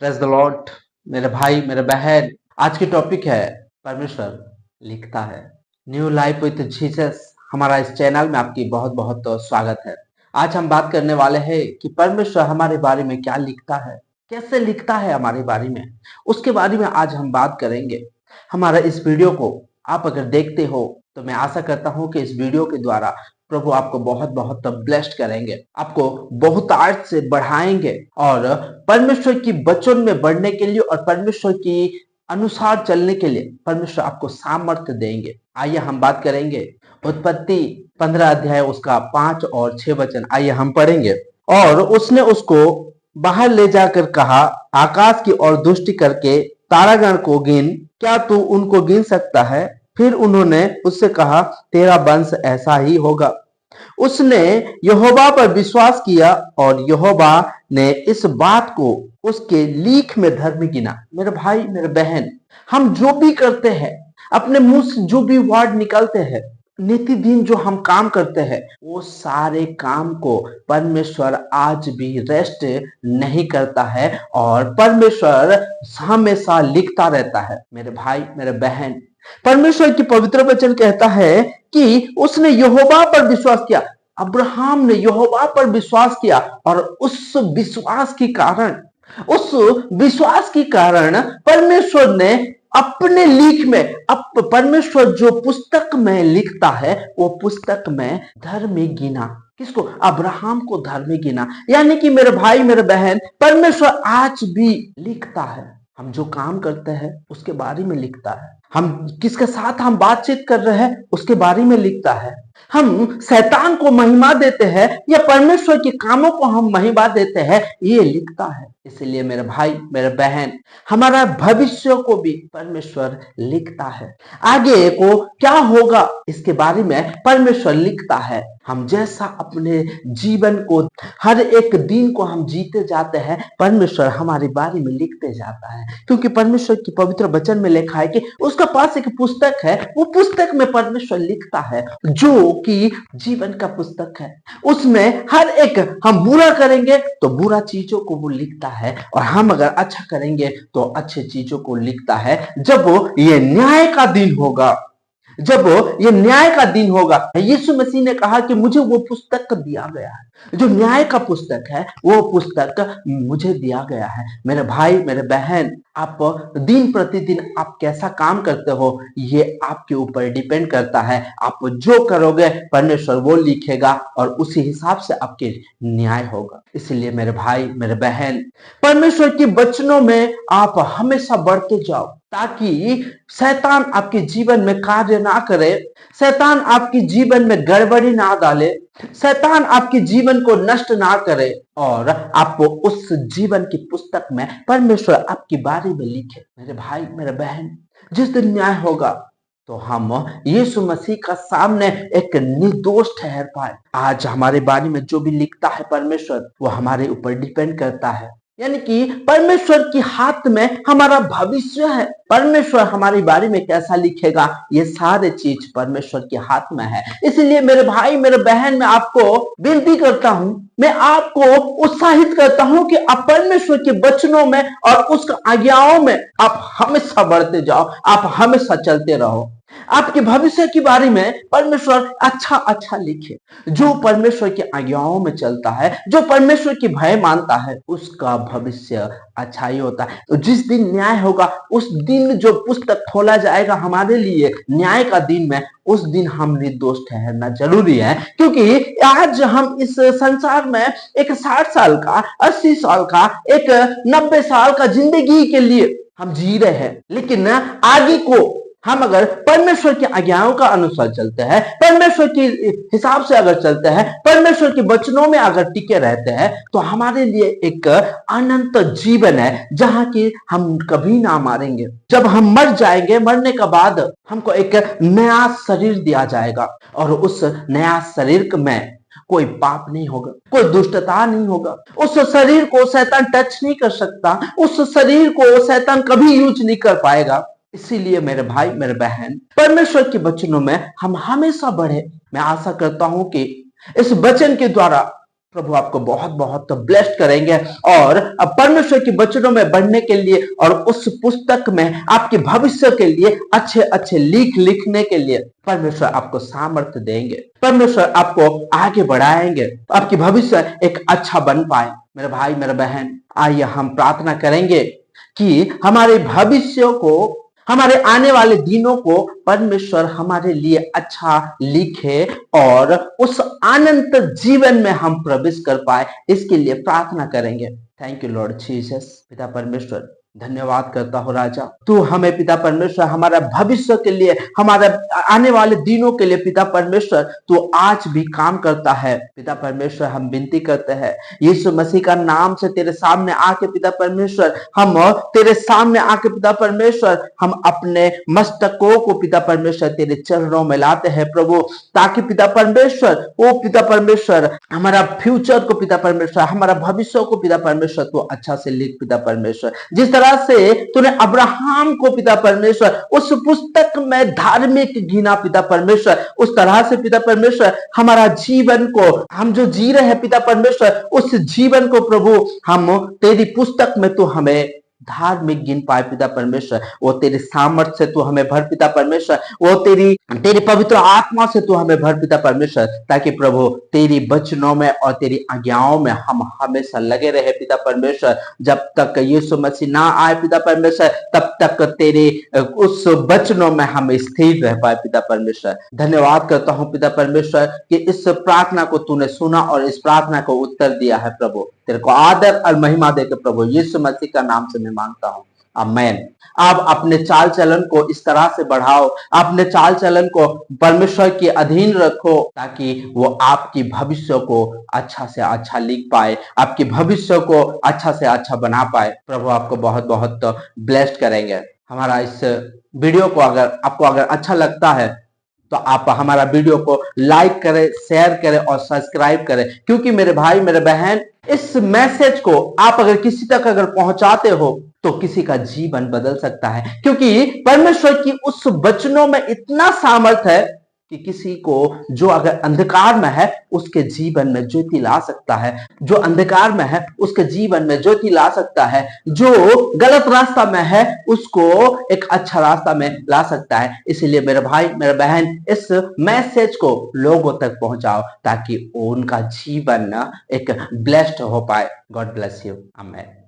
Praise the Lord. मेरे भाई मेरे बहन, आज की टॉपिक है परमेश्वर लिखता है। न्यू लाइफ विद जीसस, हमारा इस चैनल में आपकी बहुत बहुत स्वागत है। आज हम बात करने वाले हैं कि परमेश्वर हमारे बारे में क्या लिखता है, कैसे लिखता है हमारे बारे में, उसके बारे में आज हम बात करेंगे। हमारा इस वीडियो को आप अगर देखते हो तो मैं आशा करता हूं कि इस वीडियो के द्वारा प्रभु आपको बहुत बहुत ब्लेस्ड करेंगे, आपको बहुत आर्ट से बढ़ाएंगे और परमेश्वर की वचन में बढ़ने के लिए और परमेश्वर की अनुसार चलने के लिए परमेश्वर आपको सामर्थ्य देंगे। आइए हम बात करेंगे उत्पत्ति 15 अध्याय उसका 5 और 6 वचन। आइए हम पढ़ेंगे। और उसने उसको बाहर ले जाकर कहा, आकाश की ओर दृष्टि करके तारागण को गिन, क्या तू उनको गिन सकता है? फिर उन्होंने उससे कहा, तेरा वंश ऐसा ही होगा। उसने यहोवा पर विश्वास किया और यहोवा ने इस बात को उसके लीख में धर्म गिना। मेरे भाई मेरे बहन, हम जो भी करते हैं, अपने मुंह से जो भी वर्ड निकलते हैं, नित्य दिन जो हम काम करते हैं, वो सारे काम को परमेश्वर आज भी रेस्ट नहीं करता है और परमेश्वर हमेशा लिखता रहता है। मेरे भाई मेरे बहन, परमेश्वर की पवित्र वचन कहता है कि उसने यहोवा पर विश्वास किया। अब्राहम ने यहोवा पर विश्वास किया और उस विश्वास के कारण परमेश्वर ने अपने लीख में परमेश्वर जो पुस्तक में लिखता है, वो पुस्तक में धर्मी गिना। किसको? अब्राहम को धर्मी गिना। यानी कि मेरे भाई मेरे बहन, परमेश्वर आज भी लिखता है। हम जो काम करते हैं उसके बारे में लिखता है। हम किसके साथ हम बातचीत कर रहे हैं उसके बारे में लिखता है। हम शैतान को महिमा देते हैं या परमेश्वर के कामों को हम महिमा देते हैं, ये लिखता है। इसलिए मेरे भाई मेरे बहन, हमारा भविष्य को भी परमेश्वर लिखता है। आगे को क्या होगा इसके बारे में परमेश्वर लिखता है। हम जैसा अपने जीवन को, हर एक दिन को हम जीते जाते हैं, परमेश्वर हमारे बारे में लिखते जाता है। क्योंकि परमेश्वर की पवित्र वचन में लिखा है कि उसका पास एक पुस्तक है, वो पुस्तक में परमेश्वर लिखता है, जो कि जीवन का पुस्तक है। उसमें हर एक, हम बुरा करेंगे तो बुरा चीजों को वो लिखता है और हम अगर अच्छा करेंगे तो अच्छे चीजों को लिखता है। जब ये न्याय का दिन होगा, जब ये न्याय का दिन होगा, यीशु मसीह ने कहा कि मुझे वो पुस्तक दिया गया है, जो न्याय का पुस्तक है, वो पुस्तक मुझे दिया गया है। मेरे भाई मेरे बहन, आप दिन प्रतिदिन आप कैसा काम करते हो, ये आपके ऊपर डिपेंड करता है। आप जो करोगे परमेश्वर वो लिखेगा और उसी हिसाब से आपके न्याय होगा। इसलिए मेरे भाई मेरे बहन, परमेश्वर के वचनों में आप हमेशा बढ़ते जाओ, ताकि शैतान आपके जीवन में कार्य ना करे, शैतान आपके जीवन में गड़बड़ी ना डाले, शैतान आपके जीवन को नष्ट ना करे और आपको उस जीवन की पुस्तक में परमेश्वर आपके बारे में लिखे। मेरे भाई मेरे बहन, जिस दिन न्याय होगा तो हम यीशु मसीह का सामने एक निर्दोष ठहर पाए। आज हमारे बारे में जो भी लिखता है परमेश्वर, वो हमारे ऊपर डिपेंड करता है। यानी कि परमेश्वर के हाथ में हमारा भविष्य है। परमेश्वर हमारे बारे में कैसा लिखेगा, ये सारे चीज परमेश्वर के हाथ में है। इसलिए मेरे भाई मेरे बहन, मैं आपको विनती करता हूं, मैं आपको उत्साहित करता हूं कि आप परमेश्वर के वचनों में और उसके आज्ञाओं में आप हमेशा बढ़ते जाओ, आप हमेशा चलते रहो। आपके भविष्य के बारे में परमेश्वर अच्छा अच्छा लिखे। जो परमेश्वर की आज्ञाओं में चलता है, जो परमेश्वर की भय मानता है, उसका भविष्य अच्छा ही होता है। तो जिस दिन न्याय होगा, उस दिन जो पुस्तक खोला जाएगा हमारे लिए न्याय का दिन में, उस दिन हम निर्दोष ठहरना जरूरी है। क्योंकि आज हम इस संसार में एक 60 साल का, 80 साल का, एक 90 साल का जिंदगी के लिए हम जी रहे हैं, लेकिन आगे को हम अगर परमेश्वर की आज्ञाओं का अनुसार चलते हैं, परमेश्वर के हिसाब से अगर चलते हैं, परमेश्वर के वचनों में अगर टिके रहते हैं, तो हमारे लिए एक अनंत जीवन है, जहां की हम कभी ना मरेंगे। जब हम मर जाएंगे, मरने के बाद हमको एक नया शरीर दिया जाएगा और उस नया शरीर में कोई पाप नहीं होगा, कोई दुष्टता नहीं होगा। उस शरीर को शैतान टच नहीं कर सकता, उस शरीर को शैतान कभी यूज नहीं कर पाएगा। इसीलिए मेरे भाई मेरे बहन, परमेश्वर के वचनों में हम हमेशा बढ़े। मैं आशा करता हूं कि इस वचन के द्वारा प्रभु आपको बहुत बहुत तो ब्लेस्ड करेंगे और परमेश्वर के वचनों में बढ़ने के लिए और उस पुस्तक में आपके भविष्य के लिए अच्छे अच्छे लिखने के लिए परमेश्वर आपको सामर्थ्य देंगे। परमेश्वर आपको आगे बढ़ाएंगे, आपकी भविष्य एक अच्छा बन पाए। मेरे भाई मेरे बहन, आइए हम प्रार्थना करेंगे कि हमारे भविष्य को, हमारे आने वाले दिनों को परमेश्वर हमारे लिए अच्छा लिखे और उस अनंत जीवन में हम प्रवेश कर पाए, इसके लिए प्रार्थना करेंगे। Thank you Lord Jesus. पिता परमेश्वर, धन्यवाद करता हूँ राजा, तू हमें पिता परमेश्वर हमारा भविष्य के लिए, हमारे आने वाले दिनों के लिए पिता परमेश्वर तू आज भी काम करता है। पिता परमेश्वर हम विनती करते हैं यीशु मसीह का नाम से तेरे सामने आके पिता परमेश्वर, हम तेरे सामने आके पिता परमेश्वर हम अपने मस्तकों को पिता परमेश्वर तेरे चरणों में लाते हैं प्रभु, ताकि पिता परमेश्वर ओ पिता परमेश्वर हमारा फ्यूचर को पिता परमेश्वर, हमारा भविष्य को पिता परमेश्वर तू अच्छा से लिख पिता परमेश्वर। जिस तरह से तूने अब्राहम को पिता परमेश्वर उस पुस्तक में धार्मिक गिना पिता परमेश्वर, उस तरह से पिता परमेश्वर हमारा जीवन को हम जो जी रहे हैं पिता परमेश्वर, उस जीवन को प्रभु हम तेरी पुस्तक में तू हमें धार्मिक गिन पाए पिता परमेश्वर। वो तेरे सामर्थ्य से तू हमें भर पिता परमेश्वर, वो तेरी पवित्र आत्मा से तू हमें भर पिता परमेश्वर, ताकि प्रभु तेरी वचनों में और तेरी आज्ञाओं में हम हमेशा लगे रहे पिता परमेश्वर। जब तक यीशु मसीह ना आए पिता परमेश्वर, तब तक तेरे उस वचनों में हम स्थिर रह पाए पिता परमेश्वर। धन्यवाद करता हूँ पिता परमेश्वर कि इस प्रार्थना को तूने सुना और इस प्रार्थना को उत्तर दिया है प्रभु। तेरे को आदर और महिमा देकर प्रभु यीशु मसीह का नाम से मैं मांगता हूँ, आमेन। आप अपने चाल चलन को इस तरह से बढ़ाओ, अपने चाल चलन को परमेश्वर के अधीन रखो, ताकि वो आपकी भविष्य को अच्छा से अच्छा लिख पाए, आपके भविष्य को अच्छा से अच्छा बना पाए। प्रभु आपको बहुत बहुत ब्लेस्ड करेंगे। हमारा इस वीडियो को अगर अच्छा लगता है तो आप हमारा वीडियो को लाइक करें, शेयर करें और सब्सक्राइब करें, क्योंकि मेरे भाई मेरे बहन, इस मैसेज को आप अगर किसी तक अगर पहुंचाते हो तो किसी का जीवन बदल सकता है, क्योंकि परमेश्वर की उस वचनों में इतना सामर्थ है कि किसी को जो अगर अंधकार में है उसके जीवन में ज्योति ला सकता है, जो अंधकार में है उसके जीवन में ज्योति ला सकता है, जो गलत रास्ता में है उसको एक अच्छा रास्ता में ला सकता है। इसलिए मेरे भाई मेरे बहन, इस मैसेज को लोगों तक पहुंचाओ ताकि उनका जीवन एक ब्लेस्ड हो पाए। God bless you, amen.